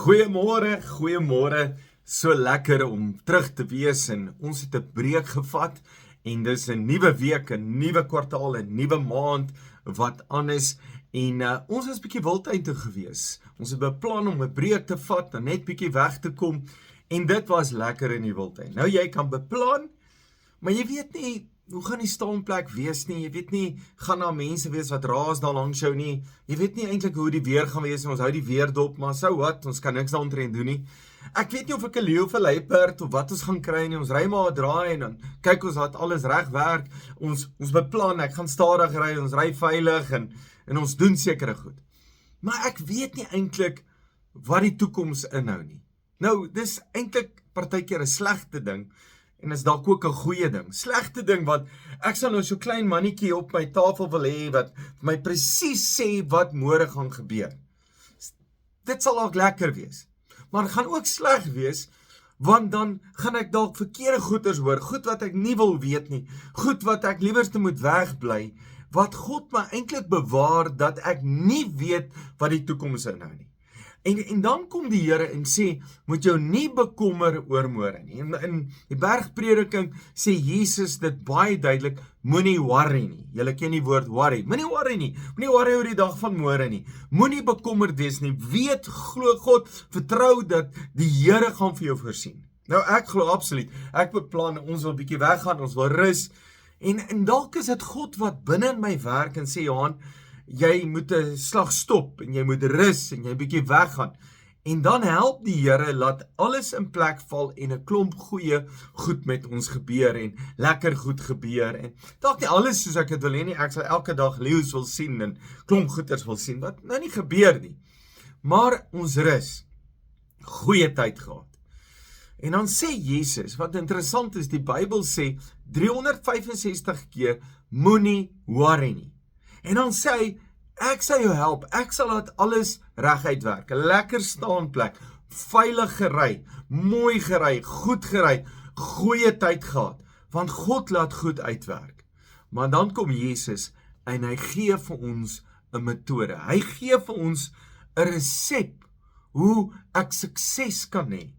Goeiemôre. So lekker om terug te wees en ons het 'n breek gevat en dis 'n nuwe week, 'n nuwe kwartaal, 'n nuwe maand wat aan is en ons is bietjie wildtuin toe gewees. Ons het beplan om 'n breek te vat en net bietjie weg te kom en dit was lekker in die wildtuin. Nou jy kan beplan, maar jy weet nie hoe gaan die staanplek wees nie, jy weet nie, gaan daar mense wees wat raas daar langs jou nie, jy weet nie eintlik hoe die weer gaan wees, en ons hou die weer dop, maar so wat, ons kan niks daaromtrent doen nie. Ek weet nie of ek 'n leeu of 'n luiperd of wat ons gaan kry nie, ons ry maar 'n draai en dan kyk ons dat alles reg werk, ons beplan, ek gaan stadig ry, ons ry veilig en ons doen sekere goed. Maar ek weet nie eintlik wat die toekoms inhou nie. Nou, dis eintlik partykeer 'n slegte ding, en is dalk ook 'n goeie ding. Slegte ding wat ek sal nou so klein mannetjie op my tafel wil hê wat my presies sê wat môre gaan gebeur. Dit sal dalk lekker wees, maar gaan ook sleg wees, want dan gaan ek dalk verkeerde goeters hoor, goed wat ek nie wil weet nie, goed wat ek liewerste moet wegbly, wat God my eintlik bewaar dat ek nie weet wat die toekoms inhou nie. En dan kom die Here en sê, moet jou nie bekommer oor môre nie. In die bergprediking sê Jesus dit baie duidelik, moenie worry nie. Julle ken die woord worry. Moenie worry nie. Moenie worry oor die dag van môre nie. Moenie bekommerd wees nie. Weet, glo God, vertrou dat die Here gaan vir jou voorsien. Nou ek glo absoluut. Ek beplan, ons wil bietjie weggaan, ons wil rus. En dalk is dit God wat binne in my werk en sê, Johan, jy moet 'n slag stop en jy moet rus en jy bietjie weggaan. En dan help die Here laat alles in plek val en 'n klomp goeie goed met ons gebeur en lekker goed gebeur. En dalk nie alles soos ek dit wil hê nie. Ek sal elke dag leeu's wil sien en klomp goeters wil sien wat nou nie gebeur nie. Maar ons rus. Goeie tyd gehad. En dan sê Jesus, wat interessant is, die Bybel sê 365 keer moenie worry nie. En dan sê hy, ek sal jou help, ek sal laat alles reguit werk, 'n lekker staanplek, veilig gery, mooi gery, goed gery, goeie tyd gehad, want God laat goed uitwerk. Maar dan kom Jesus en hy gee vir ons 'n metode, hy gee vir ons 'n resep, hoe ek sukses kan hê.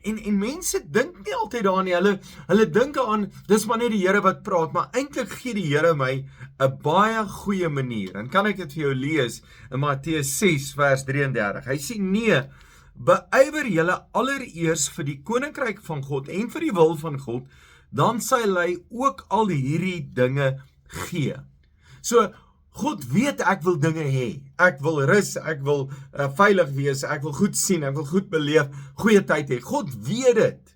En mense dink nie altyd daaraan nie, hulle dink aan, dis maar net die Here wat praat, maar eintlik gee die Here my 'n baie goeie manier, en kan ek dit vir jou lees, in Matteus 6 vers 33, hy sê nee, beywer julle allereers vir die koninkryk van God, en vir die wil van God, dan sal hy ook al hierdie dinge gee. So, God weet ek wil dinge hê, ek wil rus, ek wil veilig wees, ek wil goed sien, ek wil goed beleef, goeie tyd hê, God weet dit.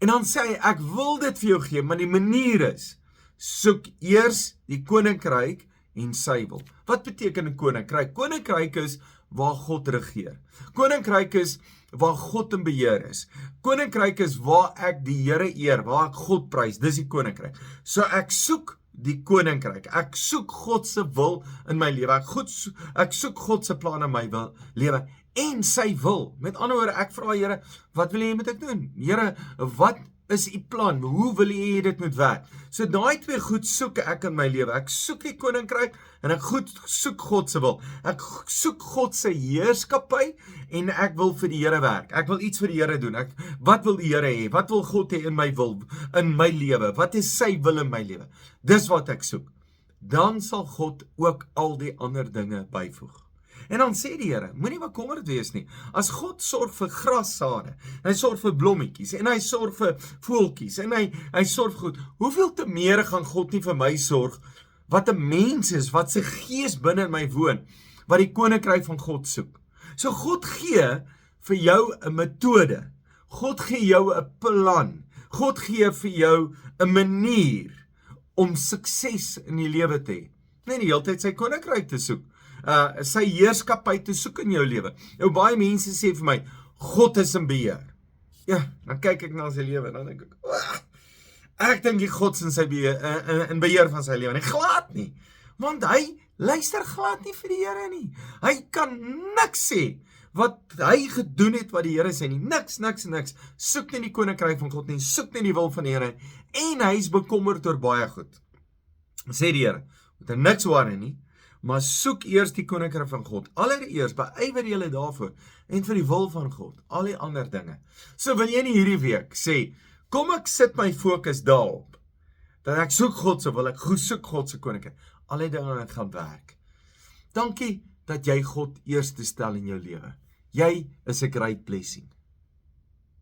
En dan sê hy, ek wil dit vir jou gee, maar die manier is, soek eers die koninkryk en sy wil. Wat beteken 'n koninkryk? Koninkryk is waar God regeer. Koninkryk is waar God in beheer is. Koninkryk is waar ek die Here eer, waar ek God prys, dis die koninkryk. So ek soek die koninkryk, ek soek God se wil in my lewe, ek soek God se plan in my lewe, en sy wil. Met ander woorde, ek vra Here, wat wil jy moet ek doen? Here, wat is u plan? Hoe wil jy dit moet werk? So daai twee goed soek ek in my lewe. Ek soek die koninkryk en ek soek God se wil. Ek soek God se heerskappy en ek wil vir die Here werk. Ek wil iets vir die Here doen. Wat wil die Here hê? Wat wil God hê in my lewe? Wat is sy wil in my lewe? Dis wat ek soek. Dan sal God ook al die ander dinge byvoeg. En dan sê die Here, moenie bekommerd wees nie. As God sorg vir grassade, hy sorg vir blommetjies, en hy sorg vir voeltjies, en hy sorg vir goed, hoeveel te meer gaan God nie vir my sorg, wat 'n mens is, wat sy gees binne in my woon, wat die koninkryk van God soek. So God gee vir jou 'n metode, God gee jou 'n plan, God gee vir jou 'n manier om sukses in die lewe te hê. Nie die hele tyd sy koninkryk te soek, sy heerskappy te soek in jou lewe. Nou baie mense sê vir my, God is in beheer. Ja, dan kyk ek na sy lewe en dan dink ek dink die God is in beheer van sy lewe, en glad nie, want hy luister glad nie vir die Here nie. Hy kan niks sê wat hy gedoen het wat die Here sê nie, niks, soek nie die koninkryk van God nie, soek nie die wil van die Here, en hy is bekommerd oor baie goed. Sê die Here, moet niks worry nie, maar soek eers die koninkryk van God. Allereers, beywer julle daarvoor, en vir die wil van God, al die ander dinge. So wil jy nie hierdie week sê, kom ek sit my fokus daarop, dat ek soek God se wil, ek soek God se koninkryk, al die dinge gaan werk. Dankie dat jy God eerste stel in jou lewe. Jy is 'n great blessing.